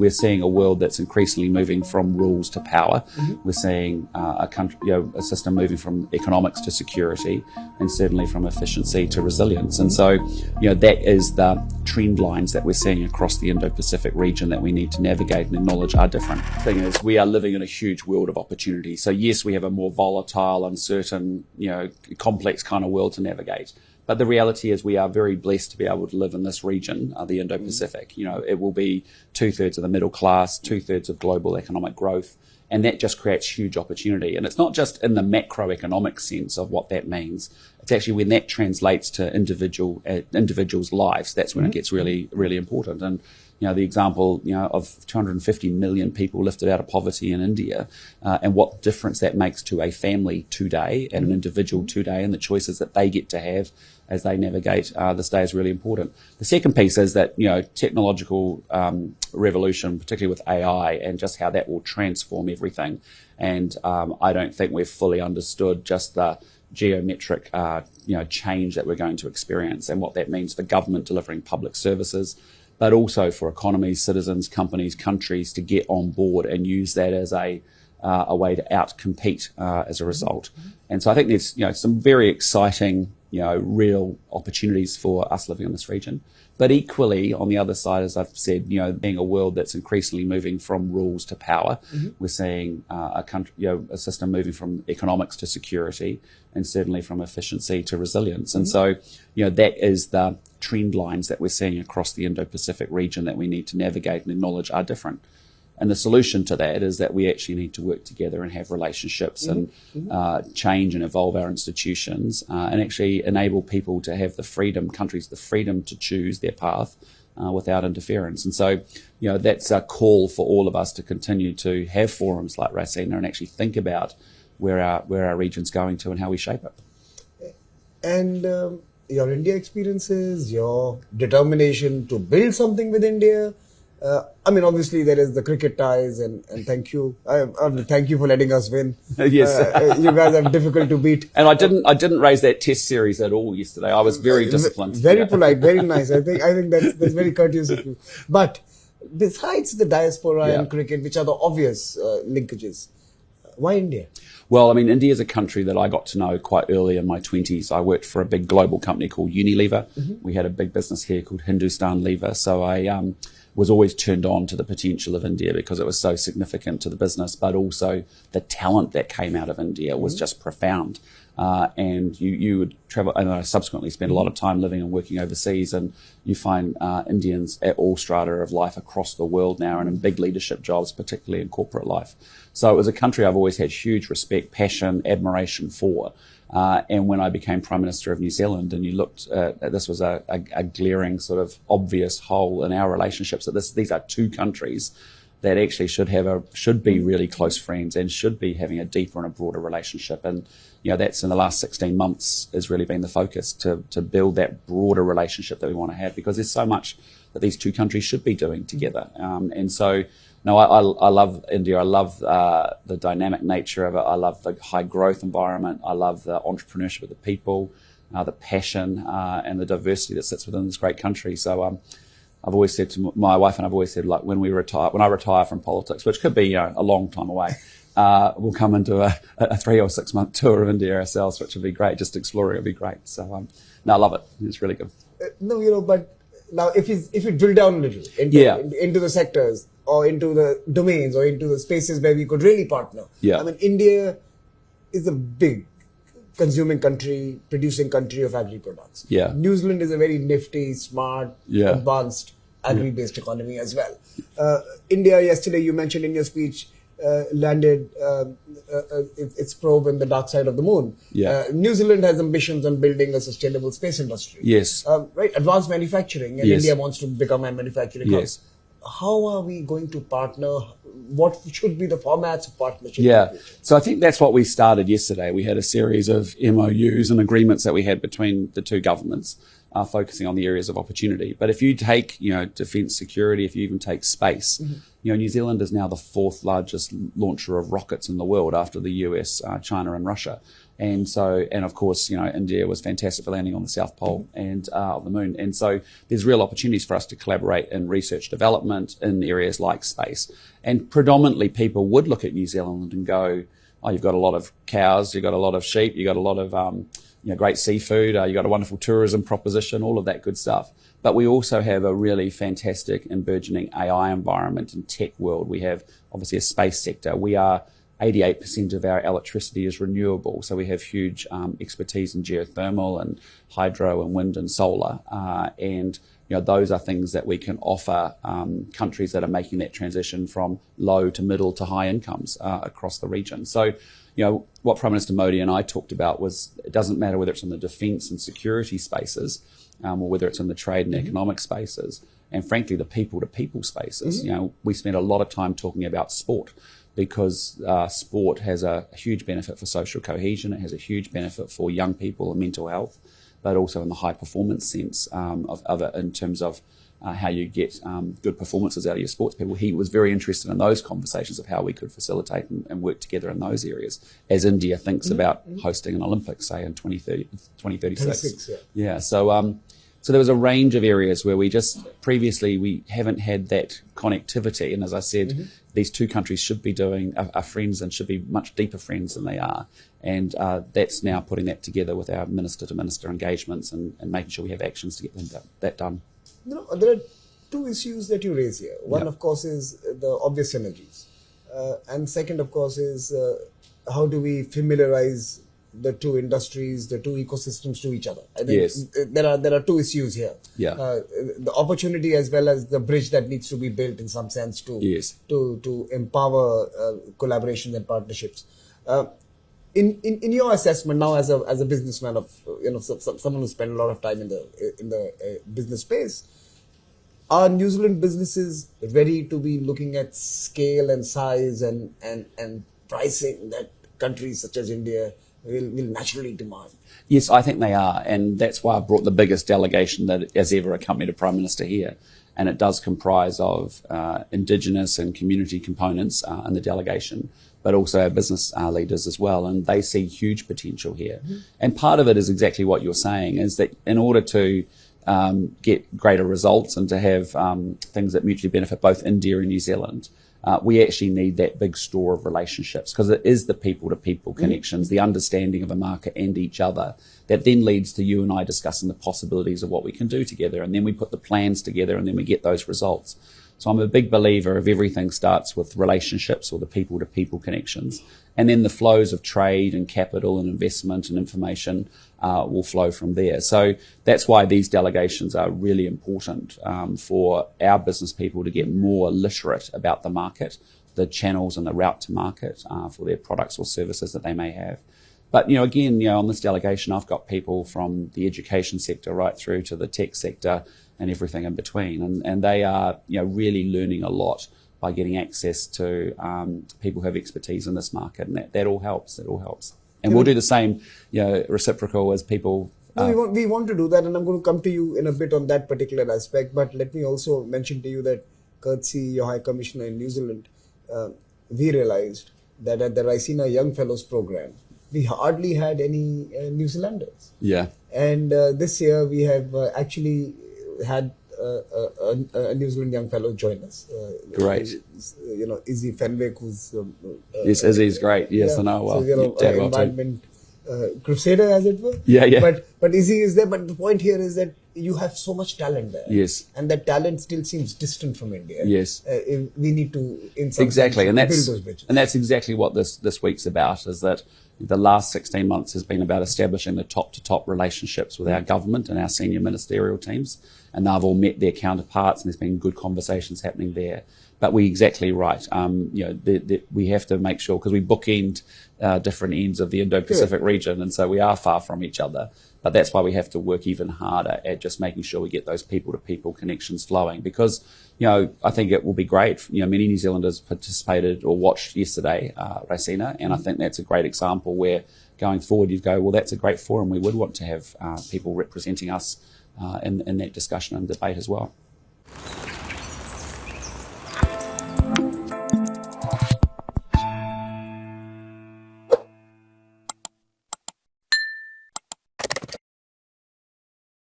we're seeing a world that's increasingly moving from rules to power. We're seeing a country, a system moving from economics to security, and certainly from efficiency to resilience. And so, that is the trend lines that we're seeing across the Indo-Pacific region that we need to navigate and acknowledge are different. The thing is, we are living in a huge world of opportunity. So yes, we have a more volatile, uncertain, complex kind of world to navigate. But the reality is we are very blessed to be able to live in this region, the Indo-Pacific. It will be 2/3 of the middle class, 2/3 of global economic growth. And that just creates huge opportunity. And it's not just in the macroeconomic sense of what that means. It's actually when that translates to individuals' lives, that's when it gets really, really important. And, the example, of 250 million people lifted out of poverty in India, and what difference that makes to a family today and an individual today, and the choices that they get to have as they navigate this day is really important. The second piece is that, technological revolution, particularly with AI, and just how that will transform everything. And I don't think we've fully understood just the geometric, change that we're going to experience and what that means for government delivering public services, but also for economies, citizens, companies, countries to get on board and use that as a way to out-compete as a result. And so I think there's, some very exciting, real opportunities for us living in this region. But equally, on the other side, as I've said, being a world that's increasingly moving from rules to power, we're seeing a country, a system moving from economics to security, and certainly from efficiency to resilience. And so, that is the trend lines that we're seeing across the Indo-Pacific region that we need to navigate and acknowledge are different. And the solution to that is that we actually need to work together and have relationships and change and evolve our institutions and actually enable people to have the freedom, countries, the freedom to choose their path without interference. And so, that's a call for all of us to continue to have forums like Rasina and actually think about where our region's going to and how we shape it. And your India experiences, your determination to build something with India. Obviously there is the cricket ties, and thank you. Thank you for letting us win. Yes, you guys are difficult to beat. And I didn't raise that Test series at all yesterday. I was very disciplined. Very polite, very nice. I think that's very courteous of you. But besides the diaspora and cricket, which are the obvious linkages, why India? Well, India is a country that I got to know quite early in my 20s. I worked for a big global company called Unilever. We had a big business here called Hindustan Lever. So I was always turned on to the potential of India because it was so significant to the business, but also the talent that came out of India was just profound. And you would travel, and I subsequently spent a lot of time living and working overseas, and you find Indians at all strata of life across the world now and in big leadership jobs, particularly in corporate life. So it was a country I've always had huge respect, passion, admiration for. And when I became Prime Minister of New Zealand, and you looked at this was a glaring sort of obvious hole in our relationships, that these are two countries that actually should be really close friends and should be having a deeper and a broader relationship. And, that's in the last 16 months has really been the focus to build that broader relationship that we want to have, because there's so much that these two countries should be doing together. And so, no, I love India. I love the dynamic nature of it. I love the high growth environment. I love the entrepreneurship of the people, the passion, and the diversity that sits within this great country. So, I've always said to my wife, and I've always said, like, when I retire from politics, which could be a long time away, we'll come into a 3 or 6 month tour of India ourselves, which would be great. Just exploring it would be great. So, I love it. It's really good. But now if you drill down a little into the sectors or into the domains or into the spaces where we could really partner. Yeah. India is a big consuming country, producing country of agri-products. Yeah. New Zealand is a very nifty, smart, advanced agri-based economy as well. India, yesterday you mentioned in your speech, landed its probe in the dark side of the moon. New Zealand has ambitions on building a sustainable space industry. Yes. Right, advanced manufacturing, and India wants to become a manufacturing hub. Yes. How are we going to partner? What should be the formats of partnership? Yeah. So I think that's what we started yesterday. We had a series of MOUs and agreements that we had between the two governments. focusing on the areas of opportunity. But if you take, defence security, if you even take space, New Zealand is now the 4th largest launcher of rockets in the world after the US, China and Russia. And so, and of course, India was fantastic for landing on the South Pole and of the moon. And so there's real opportunities for us to collaborate in research development in areas like space. And predominantly people would look at New Zealand and go, oh, you've got a lot of cows, you've got a lot of sheep, you've got a lot of great seafood, you've got a wonderful tourism proposition, all of that good stuff. But we also have a really fantastic and burgeoning AI environment and tech world. We have obviously a space sector. We are 88% of our electricity is renewable. So we have huge expertise in geothermal and hydro and wind and solar. And those are things that we can offer countries that are making that transition from low to middle to high incomes across the region. So, what Prime Minister Modi and I talked about was it doesn't matter whether it's in the defence and security spaces or whether it's in the trade and economic spaces, and frankly, the people-to-people spaces. We spend a lot of time talking about sport because sport has a huge benefit for social cohesion. It has a huge benefit for young people and mental health, but also in the high performance sense of it in terms of how you get good performances out of your sports people. He was very interested in those conversations of how we could facilitate and work together in those areas as India thinks about hosting an Olympics, say, in 2036. Yeah. So there was a range of areas where we haven't had that connectivity. And as I said, these two countries should be are friends and should be much deeper friends than they are. And that's now putting that together with our minister-to-minister engagements and making sure we have actions to get that done. There are two issues that you raise here. One, of course, is the obvious synergies. And second, of course, is how do we familiarize the two industries, the two ecosystems to each other. I think there are two issues here. The opportunity as well as the bridge that needs to be built in some sense to empower collaboration and partnerships. In your assessment now as a businessman of someone who spent a lot of time in the business space, are New Zealand businesses ready to be looking at scale and size and pricing that countries such as India will naturally demand? Yes, I think they are, and that's why I brought the biggest delegation that has ever accompanied a Prime Minister here, and it does comprise of Indigenous and community components in the delegation, but also our business leaders as well, and they see huge potential here. And part of it is exactly what you're saying, is that in order to get greater results and to have things that mutually benefit both India and New Zealand, we actually need that big store of relationships, because it is the people-to-people connections, the understanding of a market and each other, that then leads to you and I discussing the possibilities of what we can do together, and then we put the plans together and then we get those results. So I'm a big believer of everything starts with relationships or the people-to-people connections, and then the flows of trade and capital and investment and information will flow from there. So that's why these delegations are really important for our business people to get more literate about the market, the channels and the route to market for their products or services that they may have. But, again, on this delegation, I've got people from the education sector right through to the tech sector and everything in between. And they are, really learning a lot by getting access to people who have expertise in this market. And that all helps. That all helps. And we'll do the same, reciprocal as people. We want to do that, and I'm going to come to you in a bit on that particular aspect. But let me also mention to you that, courtesy your High Commissioner in New Zealand, we realized that at the Raisina Young Fellows Program, we hardly had any New Zealanders. Yeah. And this year we have actually had a New Zealand young fellow join us. Great. Izzy Fenwick, who's... yes, Izzy's great. Yes, I know. Well, environment crusader, as it were. Yeah. But Izzy is there. But the point here is that you have so much talent there. Yes. And that talent still seems distant from India. Yes. We need to, in some exactly, sense, and build those bridges. And that's exactly what this week's about, is that the last 16 months has been about establishing the top-to-top relationships with our government and our senior ministerial teams. And they've all met their counterparts, and there's been good conversations happening there. But we're exactly right. We have to make sure, because we bookend different ends of the Indo-Pacific region, and so we are far from each other. But that's why we have to work even harder at just making sure we get those people-to-people connections flowing. Because, I think it will be great. Many New Zealanders participated or watched yesterday, Raisina, and I think that's a great example where going forward you'd go, well, that's a great forum. We would want to have people representing us in that discussion and debate as well.